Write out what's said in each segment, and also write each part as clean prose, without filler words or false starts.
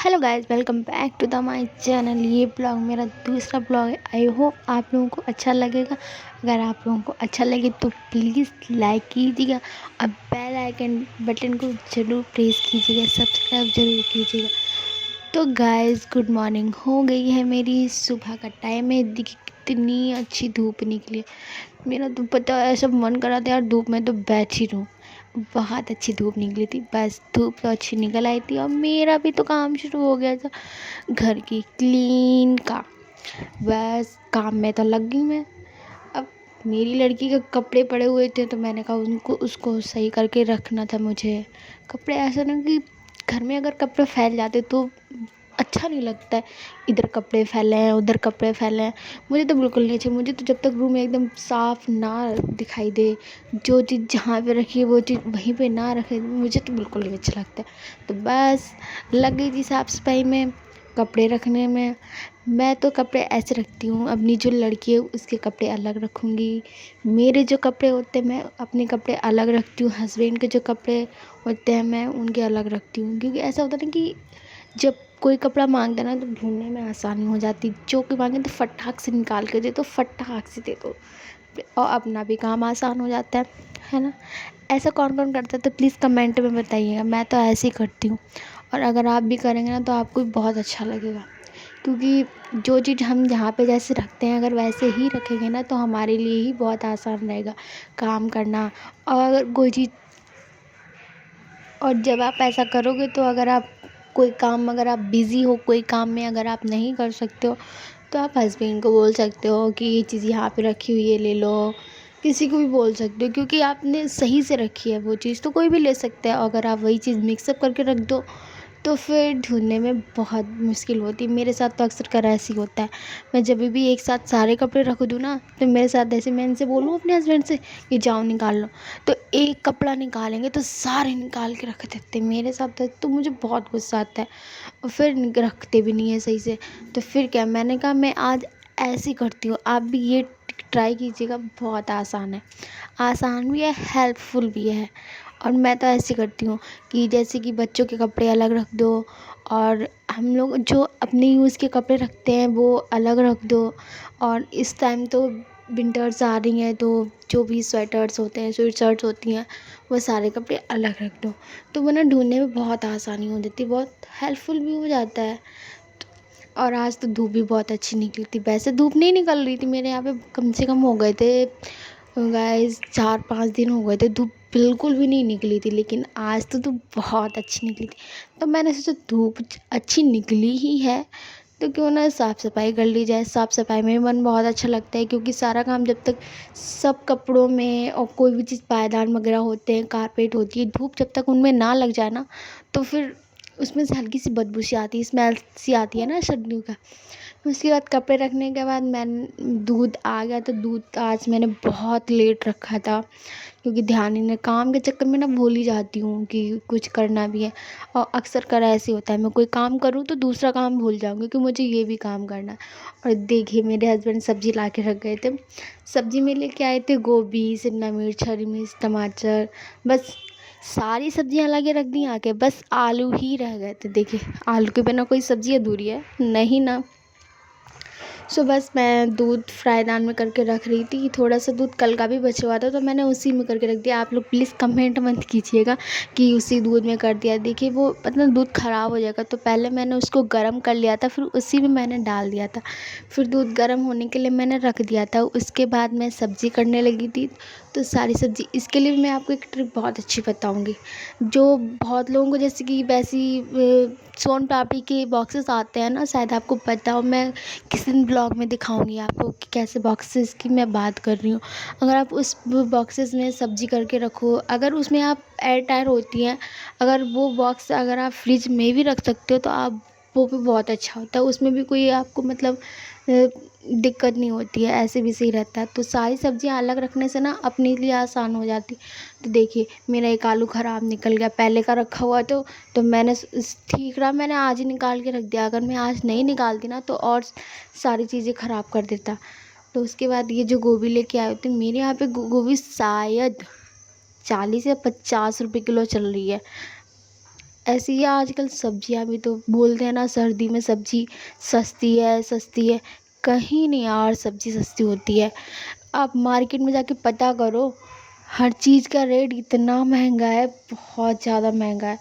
Hello guys, welcome back to the my channel. ये blog मेरा दूसरा ब्लॉग है। आई होप आप लोगों को अच्छा लगेगा। अगर आप लोगों को अच्छा लगे तो प्लीज़ लाइक कीजिएगा और बेल आइकन बटन को ज़रूर प्रेस कीजिएगा, सब्सक्राइब ज़रूर कीजिएगा। तो गाइस, गुड मॉर्निंग हो गई है। मेरी सुबह का टाइम है। देखिए कितनी अच्छी धूप निकली है। मेरा तो पता है, ऐसा मन करा था यार धूप में तो बैठ ही रहूँ। बहुत अच्छी धूप निकली थी। बस धूप तो अच्छी निकल आई थी और मेरा भी तो काम शुरू हो गया था घर की क्लीन का। बस काम में तो लग गई मैं। अब मेरी लड़की के कपड़े पड़े हुए थे तो मैंने कहा उनको उसको सही करके रखना था मुझे। कपड़े ऐसा ना कि घर में अगर कपड़े फैल जाते तो अच्छा नहीं लगता है। इधर कपड़े फैले हैं, उधर कपड़े फैले हैं। मुझे तो बिल्कुल नहीं चाहिए। मुझे तो जब तक रूम एकदम साफ़ ना दिखाई दे, जो चीज़ जहाँ पे रखी है वो चीज़ वहीं पे ना रखे, मुझे तो बिल्कुल नहीं अच्छा लगता है। तो बस लग गई थी साफ़ सफाई में, कपड़े रखने में। मैं तो कपड़े ऐसे रखती हूँ, अपनी जो लड़की है उसके कपड़े अलग रखूँगी। मेरे जो कपड़े होते हैं मैं अपने कपड़े अलग रखती हूँ। हस्बैंड के जो कपड़े होते हैं मैं उनके अलग रखती हूँ। क्योंकि ऐसा होता है ना कि जब कोई कपड़ा मांगता है ना तो ढूंढने में आसानी हो जाती। जो कोई मांगे तो फटाक से निकाल के दे दो, फटाक से दे दो और अपना भी काम आसान हो जाता है ना। ऐसा कौन कौन करता है तो प्लीज़ कमेंट में बताइएगा। मैं तो ऐसे ही करती हूँ और अगर आप भी करेंगे ना तो आपको भी बहुत अच्छा लगेगा। क्योंकि जो चीज़ हम जहाँ पे जैसे रखते हैं अगर वैसे ही रखेंगे ना तो हमारे लिए ही बहुत आसान रहेगा काम करना। और अगर कोई चीज़ और जब आप ऐसा करोगे तो अगर आप कोई काम, अगर आप बिज़ी हो कोई काम में, अगर आप नहीं कर सकते हो तो आप हस्बैंड को बोल सकते हो कि ये चीज़ यहाँ पे रखी हुई है ले लो। किसी को भी बोल सकते हो क्योंकि आपने सही से रखी है वो चीज़ तो कोई भी ले सकता है। अगर आप वही चीज़ मिक्सअप करके रख दो तो फिर ढूंढने में बहुत मुश्किल होती है। मेरे साथ तो अक्सर कर ऐसे ही होता है। मैं जब भी एक साथ सारे कपड़े रख दूँ ना तो मेरे साथ ऐसे, मैं इनसे बोलूँ अपने हस्बैंड से कि जाओ निकाल लो, तो एक कपड़ा निकालेंगे तो सारे निकाल के रख देते मेरे साथ। तो मुझे बहुत गुस्सा आता है और फिर रखते भी नहीं है सही से। तो फिर क्या, मैंने कहा मैं आज ऐसे ही करती हूँ, आप भी ये ट्राई कीजिएगा। बहुत आसान है, आसान भी है, हेल्पफुल भी है। और मैं तो ऐसे करती हूँ कि जैसे कि बच्चों के कपड़े अलग रख दो और हम लोग जो अपने यूज़ के कपड़े रखते हैं वो अलग रख दो। और इस टाइम तो विंटर्स आ रही हैं तो जो भी स्वेटर्स होते हैं, स्वेट शर्ट्स होती हैं, वो सारे कपड़े अलग रख दो। तो वो ना ढूंढने में बहुत आसानी हो जाती है, बहुत हेल्पफुल भी हो जाता है। और आज तो धूप भी बहुत अच्छी निकली थी। वैसे धूप नहीं निकल रही थी मेरे यहाँ पे, कम से कम हो गए थे गाइस 4-5 दिन हो गए थे धूप बिल्कुल भी नहीं निकली थी। लेकिन आज तो धूप बहुत अच्छी निकली थी। तो मैंने सोचा धूप अच्छी निकली ही है तो क्यों ना साफ़ सफाई कर ली जाए। साफ़ सफाई में मन बहुत अच्छा लगता है क्योंकि सारा काम जब तक सब कपड़ों में और कोई भी चीज़ पायदान वगैरह होते हैं, कारपेट होती है, धूप जब तक उनमें ना लग जाए ना तो फिर उसमें से हल्की सी बदबू सी आती है, स्मेल सी आती है ना सड़ने का। उसके बाद कपड़े रखने के बाद दूध आ गया तो दूध आज मैंने बहुत लेट रखा था क्योंकि ध्यान ही नहीं, काम के चक्कर में ना भूल ही जाती हूँ कि कुछ करना भी है। और अक्सर कर ऐसे होता है, मैं कोई काम करूँ तो दूसरा काम भूल जाऊँगी कि मुझे ये भी काम करना है। और देखिए मेरे हस्बैंड सब्ज़ी ला के रख गए थे। सब्ज़ी में लेके आए थे गोभी, शिमला मिर्च, हरी मिर्च, टमाटर, बस सारी सब्जियां लगे रख दी आके, बस आलू ही रह गए थे। देखिए आलू के बिना कोई सब्ज़ी अधूरी है नहीं ना। सो बस मैं दूध फ्राईदान में करके रख रही थी। थोड़ा सा दूध कल का भी बचा हुआ था तो मैंने उसी में करके रख दिया। आप लोग प्लीज़ कमेंट मत कीजिएगा कि उसी दूध में कर दिया। देखिए वो मतलब दूध ख़राब हो जाएगा तो पहले मैंने उसको गर्म कर लिया था, फिर उसी में मैंने डाल दिया था। फिर दूध गर्म होने के लिए मैंने रख दिया था। उसके बाद मैं सब्ज़ी करने लगी थी तो सारी सब्ज़ी, इसके लिए भी मैं आपको एक ट्रिक बहुत अच्छी बताऊँगी। जो बहुत लोगों को जैसे कि वैसी सोन पापड़ी के बॉक्सेस आते हैं ना, शायद आपको पता हो। मैं किसी दिन ब्लॉग में दिखाऊंगी आपको कि कैसे बॉक्सेस की मैं बात कर रही हूँ। अगर आप उस बॉक्सेस में सब्जी करके रखो, अगर उसमें आप एयर टायर होती हैं, अगर वो बॉक्स अगर आप फ्रिज में भी रख सकते हो तो आप वो भी बहुत अच्छा होता है। उसमें भी कोई आपको मतलब दिक्कत नहीं होती है, ऐसे भी सही रहता है। तो सारी सब्जियां अलग रखने से ना अपने लिए आसान हो जाती। तो देखिए मेरा एक आलू ख़राब निकल गया, पहले का रखा हुआ तो मैंने ठीक रहा, मैंने आज ही निकाल के रख दिया। अगर मैं आज नहीं निकालती ना तो और सारी चीज़ें ख़राब कर देता। तो उसके बाद ये जो गोभी लेके आए थे, मेरे यहाँ पे गोभी शायद 40 या 50 रुपये किलो चल रही है। ऐसे ही आजकल सब्जियां भी तो बोलते हैं ना, सर्दी में सब्जी सस्ती है सस्ती है। कहीं नहीं यार सब्जी सस्ती होती है। आप मार्केट में जाके पता करो, हर चीज़ का रेट इतना महंगा है, बहुत ज़्यादा महंगा है।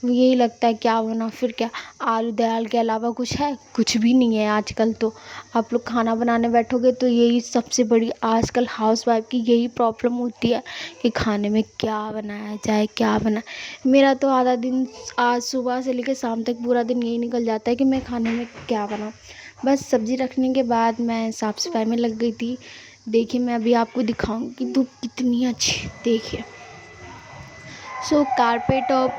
यही लगता है क्या बना फिर क्या। आलू दाल के अलावा कुछ है? कुछ भी नहीं है आजकल तो। आप लोग खाना बनाने बैठोगे तो यही सबसे बड़ी आजकल हाउस वाइफ की यही प्रॉब्लम होती है कि खाने में क्या बनाया जाए क्या बनाए। मेरा तो आधा दिन आज सुबह से लेकर शाम तक पूरा दिन यही निकल जाता है कि मैं खाने में क्या बनाऊँ। बस सब्ज़ी रखने के बाद मैं साफ़ सफाई में लग गई थी। देखिए मैं अभी आपको दिखाऊंगी कि धूप कितनी अच्छी, देखिए। कारपेट और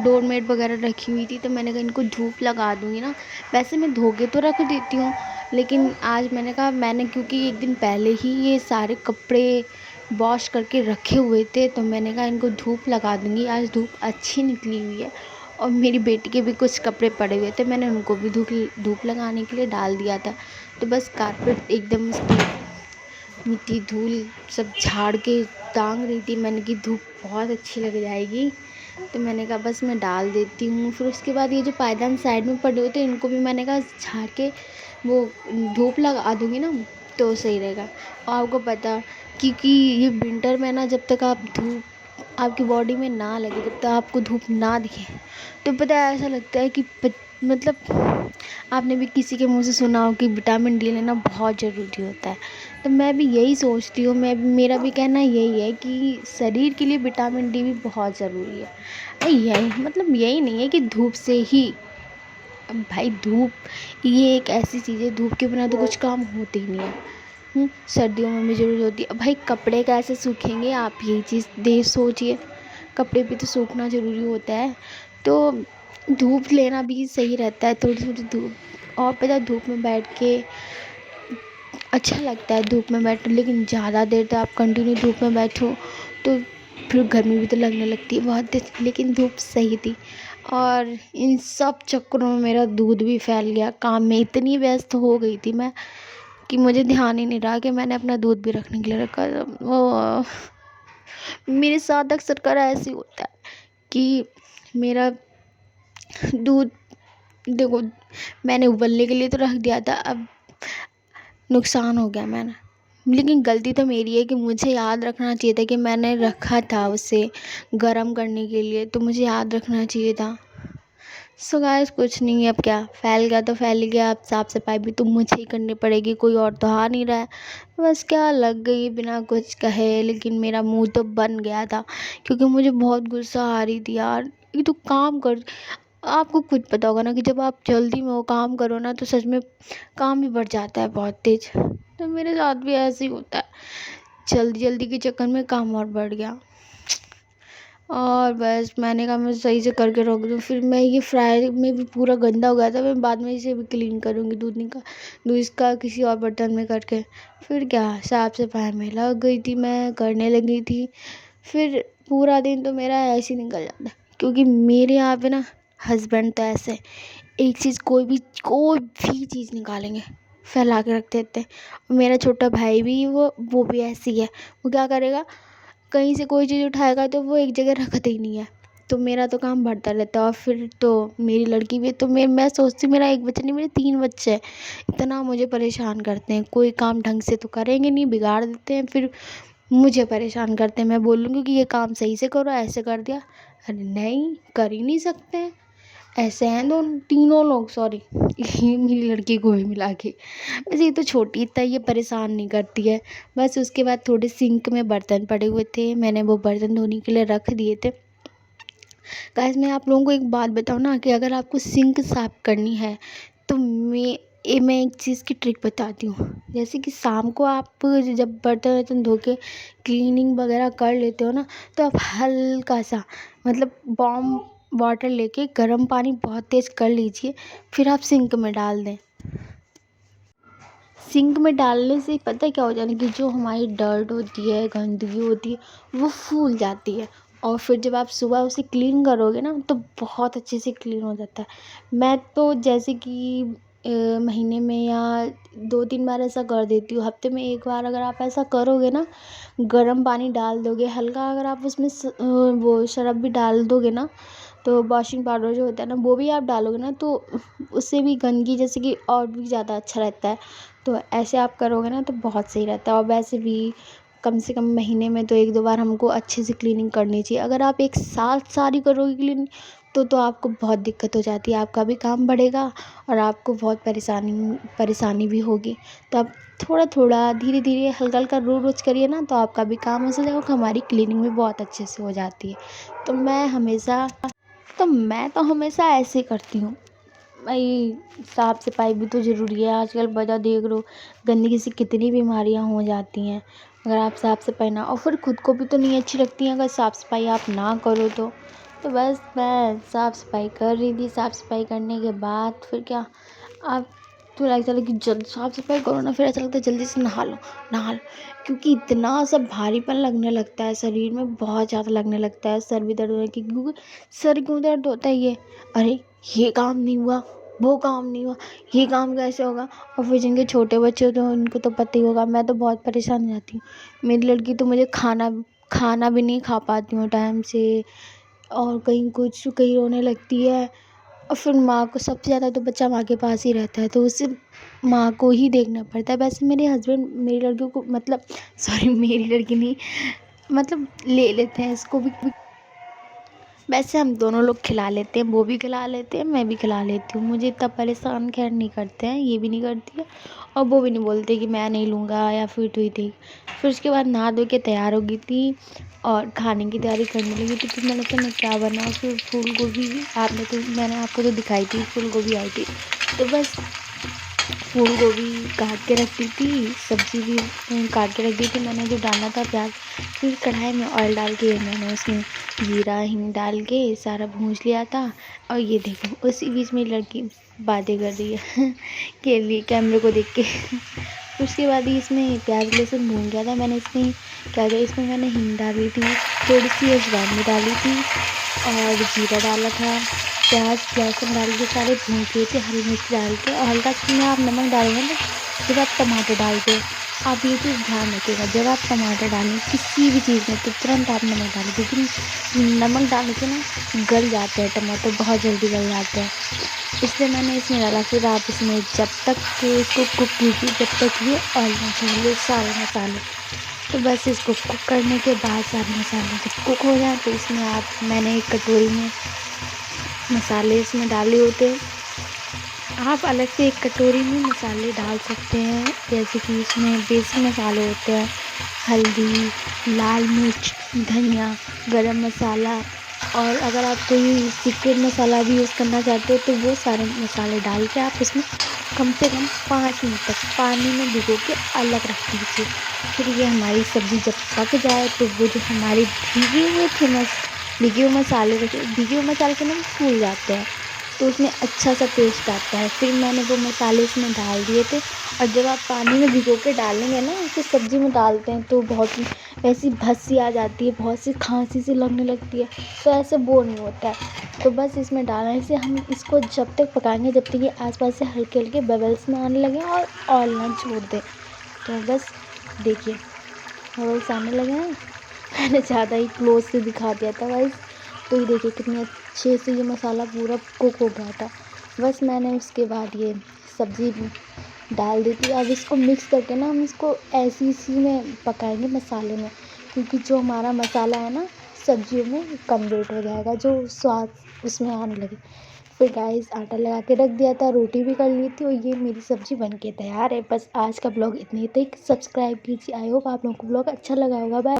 डोरमेट वगैरह रखी हुई थी, तो मैंने कहा इनको धूप लगा दूंगी ना। वैसे मैं धो के तो रख देती हूँ, लेकिन आज मैंने कहा, मैंने क्योंकि एक दिन पहले ही ये सारे कपड़े वॉश करके रखे हुए थे, तो मैंने कहा इनको धूप लगा दूंगी। आज धूप अच्छी निकली हुई है। और मेरी बेटी के भी कुछ कपड़े पड़े हुए थे, मैंने उनको भी धूप लगाने के लिए डाल दिया था। तो बस कारपेट एकदम उसकी मिट्टी धूल सब झाड़ के टांग रही थी। मैंने की धूप बहुत अच्छी लग जाएगी, तो मैंने कहा बस मैं डाल देती हूँ। फिर उसके बाद ये जो पायदान साइड में पड़े हुए थे, इनको भी मैंने कहा झाड़ के वो धूप लगा दूँगी ना, तो सही रहेगा। और आपको पता, क्योंकि ये विंटर में ना, जब तक आप धूप आपकी बॉडी में ना लगे, जब तक आपको धूप ना दिखे, तो पता है ऐसा लगता है कि मतलब आपने भी किसी के मुंह से सुना हो कि विटामिन डी लेना बहुत ज़रूरी होता है। तो मैं भी यही सोचती हूँ, मेरा भी कहना यही है कि शरीर के लिए विटामिन डी भी बहुत ज़रूरी है। यही मतलब यही नहीं है कि धूप से ही। अब भाई धूप ये एक ऐसी चीज़ है, धूप के बिना तो कुछ काम होते ही नहीं है। सर्दियों में भी ज़रूरत होती है। अब भाई कपड़े कैसे सूखेंगे, आप यही चीज़ दे सोचिए। कपड़े भी तो सूखना ज़रूरी होता है। तो धूप लेना भी सही रहता है, थोड़ी थोड़ी धूप। और पता है धूप में बैठ के अच्छा लगता है, धूप में बैठो, लेकिन ज़्यादा देर तक आप कंटिन्यू धूप में बैठो तो फिर गर्मी भी तो लगने लगती है बहुत तेज। लेकिन धूप सही थी। और इन सब चक्करों में मेरा दूध भी फैल गया। काम में इतनी व्यस्त हो गई थी मैं कि मुझे ध्यान ही नहीं रहा कि मैंने अपना दूध भी रखने के लिए रखा था। वो मेरे साथ अक्सर कर ऐसे ही होता है कि मेरा दूध, देखो मैंने उबलने के लिए तो रख दिया था, अब नुकसान हो गया मैंने। लेकिन गलती तो मेरी है कि मुझे याद रखना चाहिए था कि मैंने रखा था उसे गर्म करने के लिए, तो मुझे याद रखना चाहिए था। सो गाइस कुछ नहीं है, अब क्या, फैल गया तो फैल गया। अब साफ़ सफाई भी तो मुझे ही करनी पड़ेगी, कोई और तो आ नहीं रहा है। बस क्या, लग गई बिना कुछ कहे। लेकिन मेरा मुंह तो बन गया था, क्योंकि मुझे बहुत गुस्सा आ रही थी यार। ये तो काम कर, आपको खुद पता होगा ना कि जब आप जल्दी में वो काम करो ना, तो सच में काम भी बढ़ जाता है बहुत तेज। तो मेरे साथ भी ऐसे ही होता है, जल्दी जल्दी के चक्कर में काम और बढ़ गया। और बस मैंने कहा मैं सही से करके रख दूँ। फिर मैं ये फ्राई में भी पूरा गंदा हो गया था, मैं बाद में इसे भी क्लीन करूँगी, दूध इसका किसी और बर्तन में करके। फिर क्या, साफ सफाई में लग गई थी, मैं करने लगी थी। फिर पूरा दिन तो मेरा ऐसे ही निकल जाता, क्योंकि मेरे यहाँ पे ना हस्बैंड तो ऐसे एक चीज़, कोई भी चीज़ निकालेंगे फैला के रख देते हैं। और मेरा छोटा भाई भी, वो भी ऐसी है। वो क्या करेगा, कहीं से कोई चीज़ उठाएगा तो वो एक जगह रखता ही नहीं है। तो मेरा तो काम बढ़ता रहता है। और फिर तो मेरी लड़की भी, तो मैं सोचती हूँ मेरा एक बच्चा नहीं, मेरे 3 बच्चे हैं। इतना मुझे परेशान करते हैं, कोई काम ढंग से तो करेंगे नहीं, बिगाड़ देते हैं, फिर मुझे परेशान करते हैं। मैं बोलूँगी कि ये काम सही से करो, ऐसे कर दिया, अरे नहीं, कर ही नहीं सकते हैं। ऐसे हैं दोनों तीनों लोग, सॉरी ये मेरी लड़की को भी मिला के। वैसे ये तो छोटी, इतना ये परेशान नहीं करती है। बस उसके बाद थोड़े सिंक में बर्तन पड़े हुए थे, मैंने वो बर्तन धोने के लिए रख दिए थे। गाइस मैं आप लोगों को एक बात बताऊँ ना, कि अगर आपको सिंक साफ़ करनी है तो मैं एक चीज़ की ट्रिक बताती हूँ। जैसे कि शाम को आप जब बर्तन वर्तन धो के क्लीनिंग वगैरह कर लेते हो ना, तो आप हल्का सा मतलब वार्म वाटर लेके गर्म पानी बहुत तेज़ कर लीजिए, फिर आप सिंक में डाल दें। सिंक में डालने से पता है क्या हो जाता है कि जो हमारी डर्ट होती है, गंदगी होती है, वो फूल जाती है। और फिर जब आप सुबह उसे क्लीन करोगे ना, तो बहुत अच्छे से क्लीन हो जाता है। मैं तो जैसे कि महीने में या 2-3 बार ऐसा कर देती हूँ। हफ्ते में 1 बार अगर आप ऐसा करोगे ना, गर्म पानी डाल दोगे हल्का, अगर आप उसमें वो सरफ भी डाल दोगे ना, तो वॉशिंग पाउडर जो होता है ना वो भी आप डालोगे ना तो उससे भी गंदगी जैसे कि और भी ज़्यादा अच्छा रहता है। तो ऐसे आप करोगे ना तो बहुत सही रहता है। और वैसे भी कम से कम महीने में तो 1-2 बार हमको अच्छे से क्लीनिंग करनी चाहिए। अगर आप एक साथ सारी करोगे क्लीनिंग तो आपको बहुत दिक्कत हो जाती है, आपका भी काम बढ़ेगा और आपको बहुत परेशानी भी होगी। तो आप थोड़ा-थोड़ा, धीरे-धीरे, हल्का-हल्का रोज़-रोज़ करिए ना तो आपका भी काम ऐसा हो जाएगा और हमारी क्लीनिंग भी बहुत अच्छे से हो जाती है। तो मैं तो हमेशा ऐसे ही करती हूँ। भाई साफ सफाई भी तो ज़रूरी है। आजकल वजह देख लो, गंदगी से कितनी बीमारियां हो जाती हैं अगर आप साफ सफाई ना, और फिर खुद को भी तो नहीं अच्छी लगती है अगर साफ सफाई आप ना करो तो बस मैं साफ सफाई कर रही थी। साफ सफाई करने के बाद फिर क्या, आप तो ऐसा लगे कि जल्द साफ सफाई करो ना, फिर ऐसा लगता है जल्दी से नहा लो, क्योंकि इतना सब भारीपन लगने लगता है शरीर में, बहुत ज़्यादा लगने लगता है। सर भी दर्द होने की, क्योंकि सर क्यों दर्द होता है, अरे ये काम नहीं हुआ, वो काम नहीं हुआ, ये काम कैसे होगा। और फिर जिनके छोटे बच्चे होते हैं उनको तो पता ही होगा। मैं तो बहुत परेशान हो जाती हूँ। मेरी लड़की तो मुझे खाना भी नहीं खा पाती हूँ टाइम से, और कहीं रोने लगती है। और फिर माँ को, सबसे ज़्यादा तो बच्चा माँ के पास ही रहता है तो उसे माँ को ही देखना पड़ता है। वैसे मेरे हस्बैंड मेरी लड़कियों को, मतलब सॉरी, मेरी लड़की नहीं, मतलब ले लेते हैं इसको भी। वैसे हम दोनों लोग खिला लेते हैं, वो भी खिला लेते हैं, मैं भी खिला लेती हूँ। मुझे इतना परेशान खैर नहीं करते हैं, ये भी नहीं करती है और वो भी नहीं बोलते कि मैं नहीं लूँगा या फिर तू ही देख। फिर उसके बाद नहा धो के तैयार हो गई थी और खाने की तैयारी करने लगी थी। फिर मैंने कहा मैं क्या बनाऊँ, फिर फूल गोभी, मैंने आपको तो दिखाई थी, फूल गोभी आई थी। तो बस फूल गोभी काट के रख दी थी, सब्ज़ी भी काट के रख दी थी मैंने, जो डालना था प्याज। फिर कढ़ाई में ऑयल डाल के मैंने उसमें जीरा हिंग डाल के सारा भूंज लिया था। और ये देखो उसी बीच में लड़की बातें कर रही है के लिए कैमरे को देख के फिर उसके बाद ही इसमें प्याज लहसुन भून गया था मैंने। इसमें क्या किया, इसमें मैंने हिंग डाली थी, थोड़ी सी अजवाइन डाली थी और जीरा डाला था। प्याज लहसुन डाल के सारे भून लिए थे, हरी मिर्च डाल के, और हल्का सा में आप नमक डालेंगे ना, जब आप टमाटर डालते हो आप ये चीज़ ध्यान रखिएगा, जब आप टमाटर डालें किसी भी चीज़ में तो तुरंत आप नमक डालें, क्योंकि नमक डालने से ना गल जाते हैं टमाटर, बहुत जल्दी गल जाते हैं, इसलिए मैंने इसमें डाला। फिर आप इसमें जब तक कि इसको कुक कीजिए, जब तक ये ऑयल ना छोड़े सारे मसाले। तो बस इसको कुक करने के बाद सारे मसाले जब कुक हो जाए तो इसमें मैंने एक कटोरी में मसाले इसमें डाले होते हैं। आप अलग से एक कटोरी में मसाले डाल सकते हैं, जैसे कि इसमें बेसिक मसाले होते हैं, हल्दी, लाल मिर्च, धनिया, गरम मसाला, और अगर आप कोई सीक्रेट मसाला भी यूज़ करना चाहते हो तो वो सारे मसाले डाल के आप इसमें कम से कम 5 मिनट तक पानी में भिगो के अलग रख दीजिए। फिर ये हमारी सब्ज़ी जब पक जाए तो वो जो हमारे भीगे हुए मसाले थे ना वो फूल जाते हैं, तो उसमें अच्छा सा टेस्ट आता है। फिर मैंने वो मसाले इसमें डाल दिए थे, और जब आप पानी में भिगो के डालेंगे ना, फिर सब्ज़ी में डालते हैं तो बहुत ही ऐसी भस्सी आ जाती है, बहुत सी खांसी सी लगने लगती है, तो ऐसे वो नहीं होता है। तो बस इसमें डालने से हम इसको जब तक पकाएंगे जब तक ये आसपास से हल्के हल्के बबल्स ना आने लगें और ऑयल ना छोड़ दें। तो बस देखिए बबल्स आने लगे हैं, मैंने ज़्यादा ही क्लोज से दिखा दिया था गाइस। तो ये देखिए कितने अच्छे से ये मसाला पूरा कुक हो गया था। बस मैंने उसके बाद ये सब्ज़ी डाल दी थी। अब इसको मिक्स करके ना हम इसको ऐसी इसी में पकाएंगे मसाले में, क्योंकि जो हमारा मसाला है ना सब्जियों में कन्वर्ट हो जाएगा, जो स्वाद उसमें आने लगे। फिर गाइस आटा लगा के रख दिया था, रोटी भी कर ली थी और ये मेरी सब्ज़ी बन के तैयार है। बस आज का ब्लॉग इतने तक, सब्सक्राइब कीजिए। आई होप आप लोगों को ब्लॉग अच्छा लगा होगा। बाय।